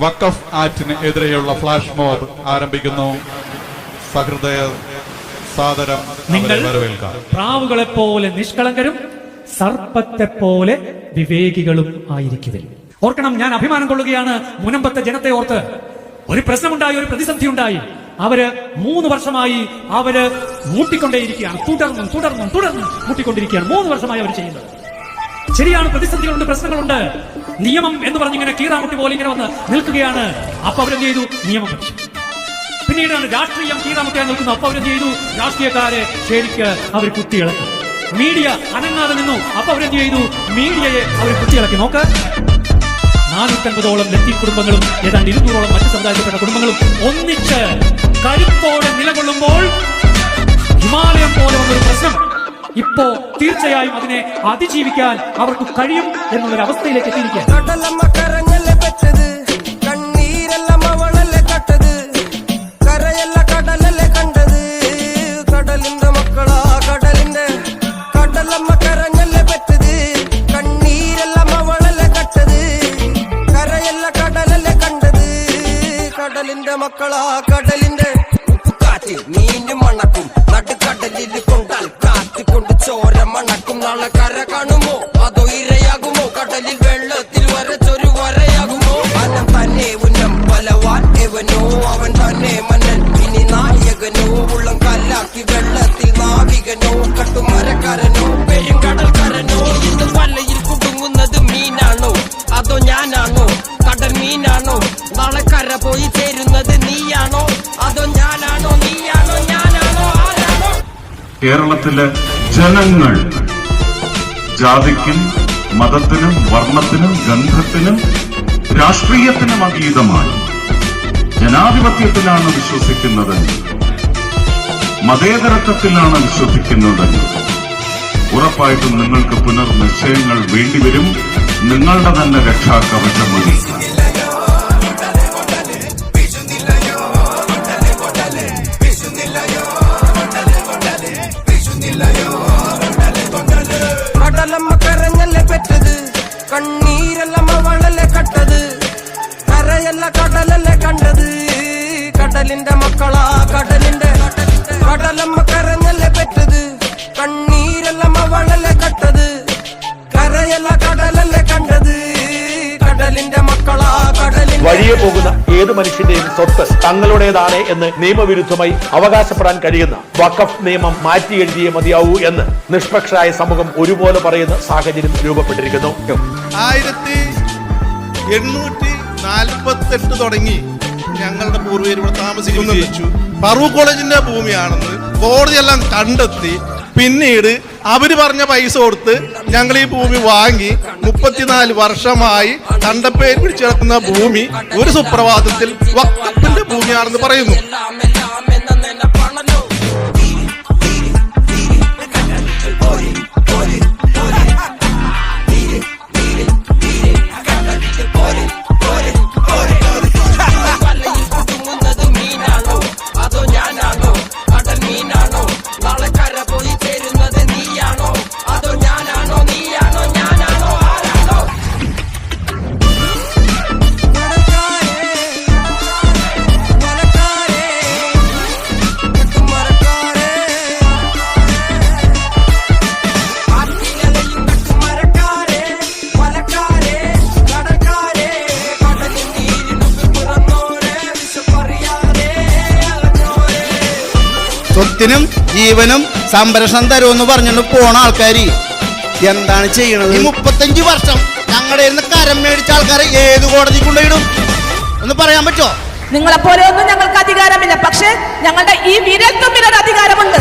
വഖഫ് ആക്ടിന് എതിരെയുള്ള flash mob ആരംഭിക്കുന്നു. സഹൃദയ സാദരം നിങ്ങൾ പ്രാവുകളെ പോലെ നിഷ്കളങ്കരും സർപ്പത്തെ പോലെ വിവേകികളും ആയിരിക്കുവിൻ. ഓർക്കണം, ഞാൻ അഭിമാനം കൊള്ളുകയാണ് മുനമ്പത്തെ ജനത്തെ ഓർത്ത്. ഒരു പ്രശ്നമുണ്ടായി, ഒരു പ്രതിസന്ധി ഉണ്ടായി. അവര് 3 വർഷമായി അവര് മൂട്ടിക്കൊണ്ടേയിരിക്കുകയാണ്. തുടർന്നും മൂട്ടിക്കൊണ്ടിരിക്കുകയാണ്. 3 വർഷമായി അവർ ചെയ്യുന്നത് ശരിയാണ്. പ്രതിസന്ധികളുണ്ട്, പ്രശ്നങ്ങളുണ്ട്. നിയമം എന്ന് പറഞ്ഞിങ്ങനെ കീറാമുട്ടി പോലെ ഇങ്ങനെ വന്ന് നിൽക്കുകയാണ്. അപ്പൊ അവരെന്ത് ചെയ്തു? നിയമം പഠിച്ചു. പിന്നീടാണ് രാഷ്ട്രീയം കീറാമുട്ടിയായി നിൽക്കുന്നു. അപ്പൊ അവരെന്ത് ചെയ്തു? രാഷ്ട്രീയക്കാരെ ശരിക്ക് അവർ കുത്തിയിളക്കി. മീഡിയ അനങ്ങാതെ നിന്നു. അപ്പൊ അവരെന്ത് ചെയ്തു? മീഡിയയെ അവർ കുത്തിയിളക്കി. നോക്ക്, 450ഓളം ലത്തീഫ് കുടുംബങ്ങളും ഏതാണ്ട് 200ഓളം മറ്റ് സമുദായത്തിൽപ്പെട്ട കുടുംബങ്ങളും ഒന്നിച്ച് കരുത്തോടെ നിലകൊള്ളുമ്പോൾ ഹിമാലയം പോലെ വന്നൊരു പ്രശ്നം ഇപ്പോ തീർച്ചയായും അതിനെ അതിജീവിക്കാൻ അവർക്ക് കഴിയും എന്നുള്ളൊരവസ്ഥയിലേക്ക് എത്തിയിരിക്കാൻ. മക്കളാ കടലിന്റെ ഉപ്പുകാറ്റിൽ മീനും മണക്കും. നടുക്കടലിൽ കൊണ്ടാൽ കാത്തിക്കൊണ്ട് ചോര മണക്കും. നാളെ കര കാണുമോ അതോ ഇരയാകുമോ? കടലിൽ വെള്ളത്തിൽ വരച്ചൊരു വരയാകുമോ? അനം തന്നെ ഉന്നം ബലവാൻ എവനോ അവൻ തന്നെ മന്നൻ. ഇനി നായകനോ ഉള്ളം കല്ലാക്കി വെള്ളത്തിൽ നാവികനോ കട്ടുമരക്കാരനോ പെരുങ്കടൽക്കാരനോ? ഇന്ന് വലയിൽ കുടുങ്ങുന്നത് മീനാണോ അതോ ഞാനാണോ? കടൽ മീനാണോ? നാളെ കര പോയി ചേരുന്നത് നീയാണോ അതോ ഞാനാണോ? നീയാണോ ഞാനാണോ ആരാണോ? കേരളത്തിലെ ജനങ്ങൾ ജാതിക്കും മതത്തിനും വർണ്ണത്തിനും ഗന്ധത്തിനും രാഷ്ട്രീയത്തിനും അതീതമായി ജനാധിപത്യത്തിലാണ് വിശ്വസിക്കുന്നതെങ്കിൽ, മതേതരത്വത്തിലാണ് വിശ്വസിക്കുന്നതെങ്കിൽ ഉറപ്പായിട്ടും നിങ്ങൾക്ക് പുനർനിശ്ചയങ്ങൾ വേണ്ടിവരും. നിങ്ങളുടെ തന്നെ രക്ഷാകവചം വഹിക്കാൻ. കടലമ്മ കരഞ്ഞല്ലേ പെറ്റത്, കണ്ണീരല്ലമ്മ വളല്ലേ കട്ടത്. കരയല്ല കടലല്ലേ കണ്ടത്, കടലിന്റെ മക്കളാ കടലിന്റെ. കടലമ്മ കരഞ്ഞല്ലേ പെറ്റത്, കണ്ണീരല്ലമ്മ വളല്ലേ കട്ടത്. കരയല്ല കടലല്ലേ കണ്ടത്, കടലിന്റെ മക്കളാ കടലിന്റെ. വഴിയെ പോകുന്ന ഏത് മനുഷ്യന്റെയും സ്വത്ത് തങ്ങളുടേതാണ് എന്ന് നിയമവിരുദ്ധമായി അവകാശപ്പെടാൻ കഴിയുന്ന വഖഫ് നിയമം മാറ്റി എഴുതിയേ മതിയാവൂ എന്ന് നിഷ്പക്ഷരായ സമൂഹം ഒരുപോലെ പറയുന്ന സാഹചര്യം രൂപപ്പെട്ടിരിക്കുന്നു. 1848 തുടങ്ങി ഞങ്ങളുടെ പൂർവ്വർ ഇവിടെ താമസിക്കുന്നു. ഫറൂഖ് കോളേജിന്റെ ഭൂമിയാണെന്ന് കോടതിയെല്ലാം കണ്ടെത്തി. പിന്നീട് അവര് പറഞ്ഞ പൈസ കൊടുത്ത് ഞങ്ങൾ ഈ ഭൂമി വാങ്ങി 34 വർഷമായി കണ്ടപ്പേര് പിടിച്ചു കിടക്കുന്ന ഭൂമി ഒരു സുപ്രഭാതത്തിൽ വഖഫിന്റെ ഭൂമിയാണെന്ന് പറയുന്നു. സ്വത്തിനും ജീവനും സംരക്ഷണം തരുമെന്ന് പറഞ്ഞിട്ട് പോണ ആൾക്കാർ എന്താണ് ചെയ്യണത്? ഈ 35 വർഷം ഞങ്ങളുടെ കരം മേടിച്ച ആൾക്കാരെ ഏത് കോടതി കൊണ്ടിടും ഒന്ന് പറയാൻ പറ്റുമോ? നിങ്ങളെ പോലെ ഒന്നും ഞങ്ങൾക്ക് അധികാരമില്ല, പക്ഷെ ഞങ്ങളുടെ ഈ വിരൽത്തുമ്പിലൊരു അധികാരമുണ്ട്.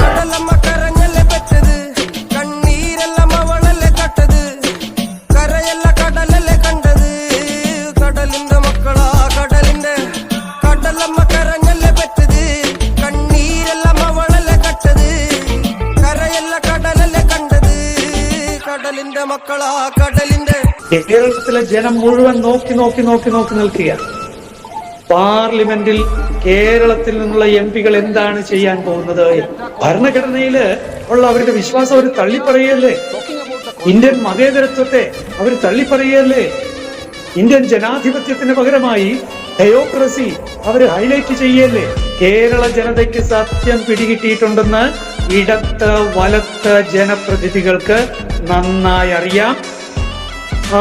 കേരളത്തിലെ ജനം മുഴുവൻ നോക്കി നിൽക്കുക. പാർലമെന്റിൽ കേരളത്തിൽ നിന്നുള്ള MP-കൾ എന്താണ് ചെയ്യാൻ പോകുന്നത്? ഭരണഘടനയിൽ ഉള്ള അവരുടെ വിശ്വാസം അവർ തള്ളിപ്പറയല്ലേ? ഇന്ത്യൻ മതേതരത്വത്തെ അവർ തള്ളിപ്പറയല്ലേ? ഇന്ത്യൻ ജനാധിപത്യത്തിന് പകരമായി ഡെമോക്രസി അവര് ഹൈലൈറ്റ് ചെയ്യല്ലേ. കേരള ജനതയ്ക്ക് സത്യം പിടികിട്ടിയിട്ടുണ്ടെന്ന് ഇടത്ത് വലത്ത് ജനപ്രതിനിധികൾക്ക് നന്നായി അറിയാം.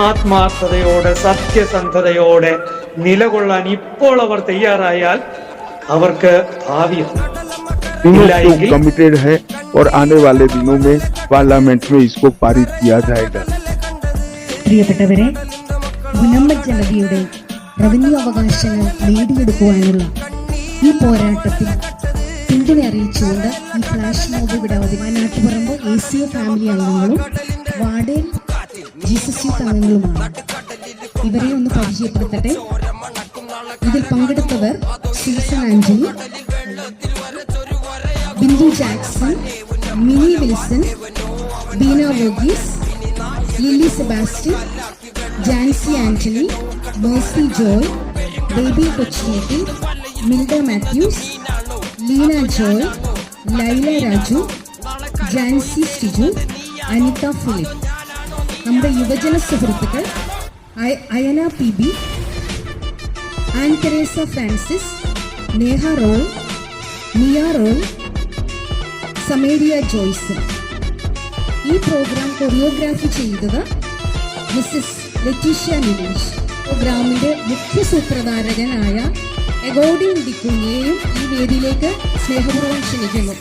ആത്മാർത്ഥതയോടെ സത്യസന്ധതയോടെ നിലകൊള്ളാൻ ഇപ്പോൾ അവർ തയ്യാറായാൽ അവർക്ക് ഭാവിയുണ്ട്. कमिटेड है और आने वाले दिनों में पार्लियामेंट में इसको पारित किया जाएगा. പ്രിയപ്പെട്ടവരെ, മുനമ്പം ജനതയുടെ റവന്യൂ അവകാശങ്ങൾ നേടിയെടുക്കുവാനുള്ള ഈ പോരാട്ടത്തിൽ പിന്തുണ അറിയിച്ചുകൊണ്ട് ഈ ഫ്ലാഷ് മോബ് ഇവിടെ വയനാട്ടുപറമ്പ് ACO ഫാമിലി അംഗങ്ങളും വാർഡേൽ ജീസസ് യൂത്ത് അംഗങ്ങളുമാണ്. ഇവരെ ഒന്ന് പരിചയപ്പെടുത്തട്ടെ. ഇതിൽ പങ്കെടുത്തവർ സീസൺ Antony, Bindu Jackson, Mini Wilson, Beena Varghese, Lily Sebastian, Jancy Antony, Mercy Joy, Baby കൊച്ചിനെറ്റി, Milda Mathews, Leena Joy, Laila Raju, Jancy Stiju, Anitha Philip. നമ്മുടെ യുവജന സുഹൃത്തുക്കൾ Ayana PB, Ann Theresa Francis, Neha Roy, Niya Roy, Samaria Joyson. ഈ പ്രോഗ്രാം കൊറിയോഗ്രാഫി ചെയ്തത് മിസ്സസ് ലറ്റീഷ്യ നിലീഷ്. പ്രോഗ്രാമിന്റെ മുഖ്യ സൂത്രധാരകനായ എഗോഡിൻ ഡിക്കുനിയെയും ഈ വേദിയിലേക്ക് സ്നേഹപൂർവ്വം ക്ഷണിക്കുന്നു.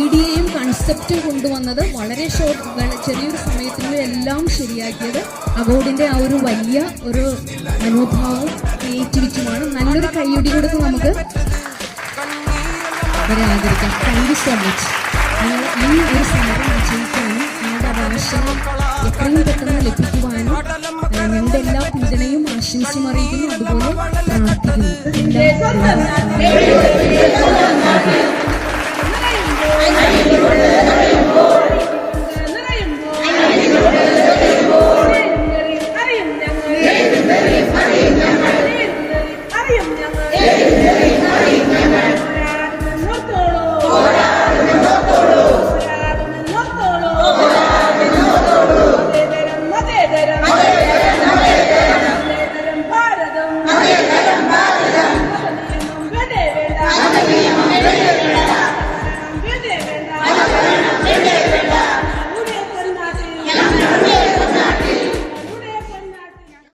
ഐഡിയയും കൺസെപ്റ്റും കൊണ്ടുവന്നത് വളരെ ചെറിയൊരു സമയത്തിനുള്ളിൽ എല്ലാം ശരിയാക്കിയത് അഗോഡിന്റെ ആ ഒരു വലിയ ഒരു മനോഭാവം ക്രിയേറ്റിവിറ്റിയുമാണ്. നല്ലൊരു കൈയടി കൊടുത്ത് നമുക്ക് അവരെ ആദരിക്കാം. Thank you so much. നിങ്ങൾ ഈ ഒരു സമരം വിജയിക്കാനും നിങ്ങളുടെ അവകാശങ്ങൾ എത്രയും പെട്ടെന്ന് ലഭിക്കുവാനും ഞങ്ങളുടെ എല്ലാ പിന്തുണയും ആശംസയും അറിയിക്കുന്നു. അതുപോലെ പ്രാർത്ഥിക്കുന്നു.